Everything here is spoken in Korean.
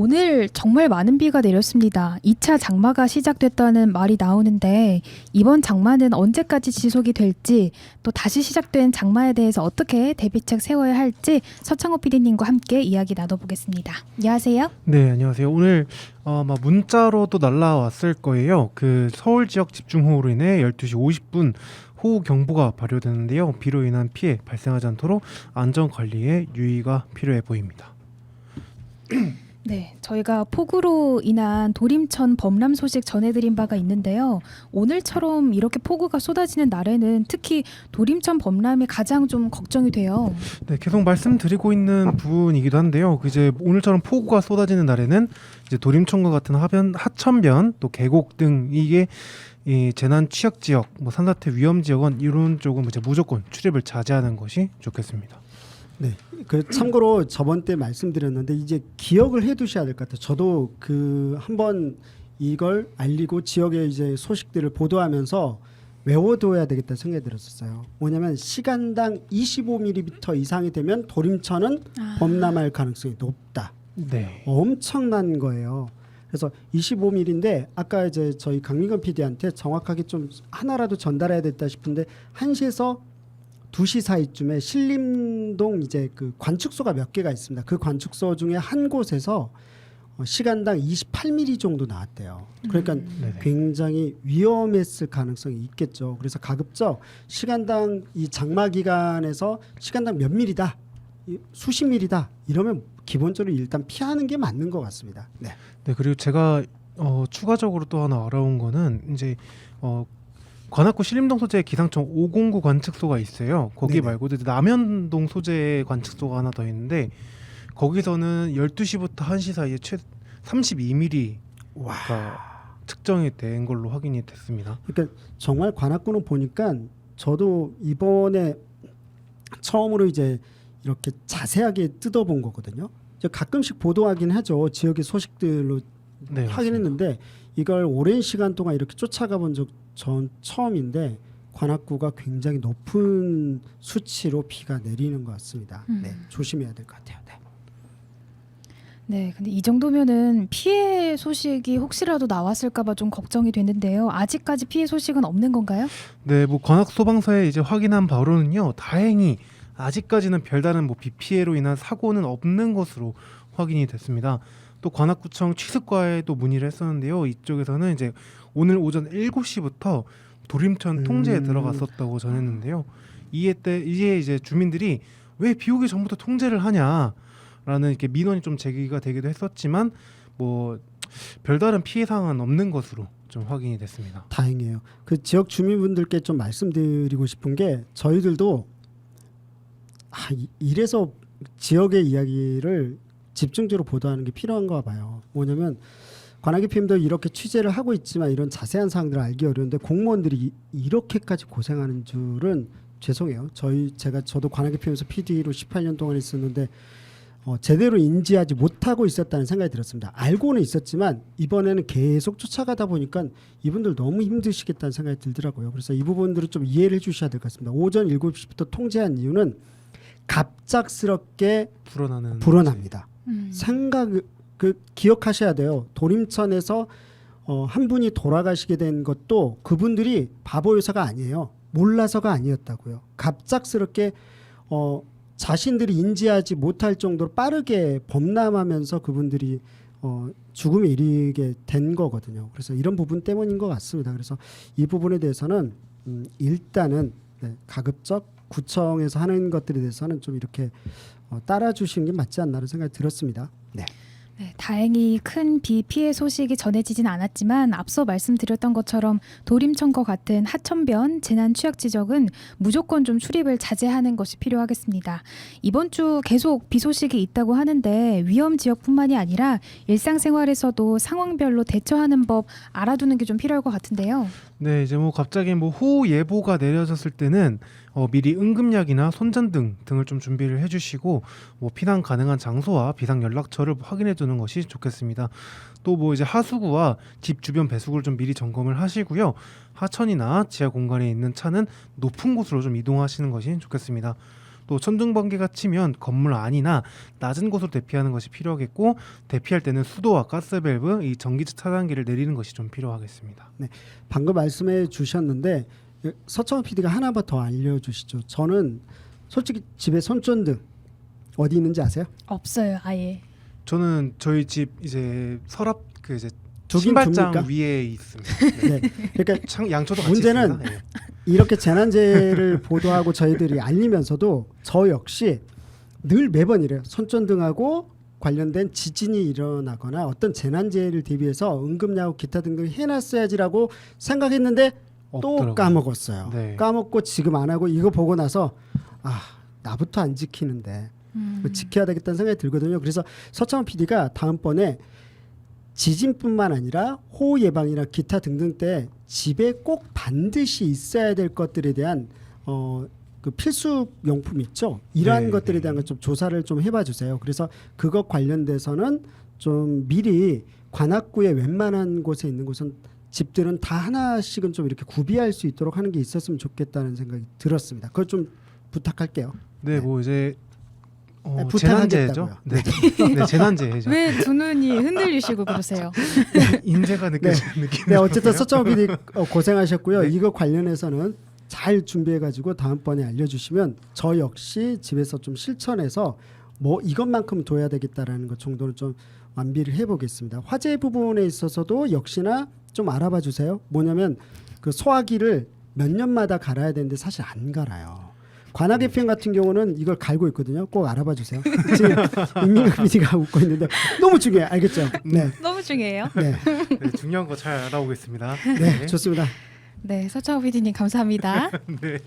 오늘 정말 많은 비가 내렸습니다. 2차 장마가 시작됐다는 말이 나오는데 이번 장마는 언제까지 지속이 될지 또 다시 시작된 장마에 대해서 어떻게 대비책 세워야 할지 서창호 PD님과 함께 이야기 나눠보겠습니다. 안녕하세요. 네, 안녕하세요. 오늘 문자로도 날라왔을 거예요. 그 서울 지역 집중호우로 인해 12시 50분 호우 경보가 발효되는데요. 비로 인한 피해 발생하지 않도록 안전 관리에 유의가 필요해 보입니다. 네, 저희가 폭우로 인한 도림천 범람 소식 전해드린 바가 있는데요. 오늘처럼 이렇게 폭우가 쏟아지는 날에는 특히 도림천 범람이 가장 좀 걱정이 돼요. 네, 계속 말씀드리고 있는 부분이기도 한데요. 이제 오늘처럼 폭우가 쏟아지는 날에는 이제 도림천과 같은 하천변, 또 계곡 등 이게 이 재난 취약 지역, 산사태 위험 지역은 이런 쪽은 이제 무조건 출입을 자제하는 것이 좋겠습니다. 네, 참고로 저번 때 말씀드렸는데 이제 기억을 해두셔야 될 것 같아요. 저도 한번 이걸 알리고 지역의 이제 소식들을 보도하면서 외워둬야 되겠다 생각이 들었었어요. 뭐냐면 시간당 25mm 이상이 되면 도림천은 범람할 가능성이 높다. 네. 엄청난 거예요. 그래서 25mm인데 아까 이제 저희 강민건 PD한테 정확하게 좀 하나라도 전달해야 됐다 싶은데 1시에서 2시 사이쯤에 신림동 이제 그 관측소가 몇 개가 있습니다. 그 관측소 중에 한 곳에서 시간당 28mm 정도 나왔대요. 그러니까 굉장히 위험했을 가능성이 있겠죠. 그래서 가급적 시간당 이 장마 기간에서 시간당 몇 밀리다, 수십 밀리다 이러면 기본적으로 일단 피하는 게 맞는 것 같습니다. 네. 네, 그리고 제가 추가적으로 또 하나 알아온 거는 이제 관악구 신림동 소재 기상청 509 관측소가 있어요. 거기 네네. 말고도 이제 남현동 소재 관측소가 하나 더 있는데 거기서는 12시부터 1시 사이에 최 32mm가 측정이 된 걸로 확인이 됐습니다. 그러니까 정말 관악구는 보니까 저도 이번에 처음으로 이제 이렇게 자세하게 뜯어본 거거든요. 가끔씩 보도하긴 하죠. 지역의 소식들로 네, 확인했는데 이걸 오랜 시간 동안 이렇게 쫓아가 본 적 전 처음인데 관악구가 굉장히 높은 수치로 비가 내리는 것 같습니다. 네, 조심해야 될 것 같아요. 네. 네, 근데 이 정도면은 피해 소식이 혹시라도 나왔을까봐 좀 걱정이 되는데요. 아직까지 피해 소식은 없는 건가요? 네, 관악 소방서에 이제 확인한 바로는요. 다행히 아직까지는 별다른 비 피해로 인한 사고는 없는 것으로 확인이 됐습니다. 또 관악구청 취습과에도 문의를 했었는데요. 이쪽에서는 이제 오늘 오전 7시부터 도림천 통제에 들어갔었다고 전했는데요. 이에 이제 주민들이 왜 비 오기 전부터 통제를 하냐라는 이렇게 민원이 좀 제기가 되기도 했었지만 별다른 피해 사항은 없는 것으로 좀 확인이 됐습니다. 다행이에요. 그 지역 주민분들께 좀 말씀드리고 싶은 게 저희들도 이래서 지역의 이야기를 집중적으로 보도하는 게 필요한가 봐요. 뭐냐면 관악 FM도 이렇게 취재를 하고 있지만 이런 자세한 사항들을 알기 어려운데 공무원들이 이렇게까지 고생하는 줄은 죄송해요. 저도 관악 FM에서 PD로 18년 동안 있었는데 제대로 인지하지 못하고 있었다는 생각이 들었습니다. 알고는 있었지만 이번에는 계속 쫓아가다 보니까 이분들 너무 힘드시겠다는 생각이 들더라고요. 그래서 이 부분들을 좀 이해를 해주셔야 될 것 같습니다. 오전 7시부터 통제한 이유는 갑작스럽게 불어납니다. 기억하셔야 돼요. 도림천에서 한 분이 돌아가시게 된 것도 그분들이 바보여서가 아니에요. 몰라서가 아니었다고요. 갑작스럽게 자신들이 인지하지 못할 정도로 빠르게 범람하면서 그분들이 죽음에 이르게 된 거거든요. 그래서 이런 부분 때문인 것 같습니다. 그래서 이 부분에 대해서는 일단은 가급적 구청에서 하는 것들에 대해서는 좀 이렇게 따라주시는 게 맞지 않나라는 생각이 들었습니다. 네. 네, 다행히 큰 비 피해 소식이 전해지진 않았지만 앞서 말씀드렸던 것처럼 도림천과 같은 하천변 재난 취약 지역은 무조건 좀 출입을 자제하는 것이 필요하겠습니다. 이번 주 계속 비 소식이 있다고 하는데 위험 지역뿐만이 아니라 일상생활에서도 상황별로 대처하는 법 알아두는 게 좀 필요할 것 같은데요. 네, 이제 갑자기 호우 예보가 내려졌을 때는 미리 응급약이나 손전등 등을 좀 준비를 해주시고 피난 가능한 장소와 비상 연락처를 확인해 두는 것이 좋겠습니다. 또 이제 하수구와 집 주변 배수구를 좀 미리 점검을 하시고요. 하천이나 지하 공간에 있는 차는 높은 곳으로 좀 이동하시는 것이 좋겠습니다. 또 천둥번개가 치면 건물 안이나 낮은 곳으로 대피하는 것이 필요하겠고 대피할 때는 수도와 가스밸브, 이 전기차 차단기를 내리는 것이 좀 필요하겠습니다. 방금 말씀해 주셨는데 서창호 PD가 하나만 더 알려주시죠. 저는 솔직히 집에 손전등 어디 있는지 아세요? 없어요, 아예. 저는 저희 집 이제 서랍 그 이제 두긴 신발장 둡니까? 위에 있습니다. 네. 그러니까 양초도 같이 문제는 있습니다. 네. 이렇게 재난재해를 보도하고 저희들이 알리면서도 저 역시 늘 매번 이래요. 손전등하고 관련된 지진이 일어나거나 어떤 재난재해를 대비해서 응급야구 기타 등등 해놨어야지라고 생각했는데 또 없더라고요. 까먹었어요. 네. 까먹고 지금 안 하고 이거 보고 나서 나부터 안 지키는데 지켜야 되겠다는 생각이 들거든요. 그래서 서창원 PD가 다음번에 지진뿐만 아니라 호우 예방이나 기타 등등 때 집에 꼭 반드시 있어야 될 것들에 대한 그 필수 용품 있죠. 이러한 네, 것들에 네. 대한 걸 좀 조사를 좀 해봐 주세요. 그래서 그것 관련돼서는 좀 미리 관악구의 웬만한 곳에 있는 곳은 집들은 다 하나씩은 좀 이렇게 구비할 수 있도록 하는 게 있었으면 좋겠다는 생각이 들었습니다. 그걸 좀 부탁할게요. 네, 뭐 이제 부탁하겠다고요. 재난재해죠. 네, 재난재해죠. 왜 두 눈이 흔들리시고 그러세요? 인재가 느껴지는 느낌. 네, 어쨌든 서창호 PD 고생하셨고요. 네. 이거 관련해서는 잘 준비해가지고 다음번에 알려주시면 저 역시 집에서 좀 실천해서 뭐 이것만큼 둬야 되겠다라는 것 정도는 좀 완비를 해보겠습니다. 화재 부분에 있어서도 역시나 좀 알아봐 주세요. 뭐냐면 그 소화기를 몇 년마다 갈아야 되는데 사실 안 갈아요. 관악 FM 같은 경우는 이걸 갈고 있거든요. 꼭 알아봐 주세요. 지금 임민국 PD가 웃고 있는데 너무 중요해. 알겠죠? 네, 너무 중요해요. 네, 네, 중요한 거 잘 알아보겠습니다. 네, 좋습니다. 네, 서창호 PD님 감사합니다. 네.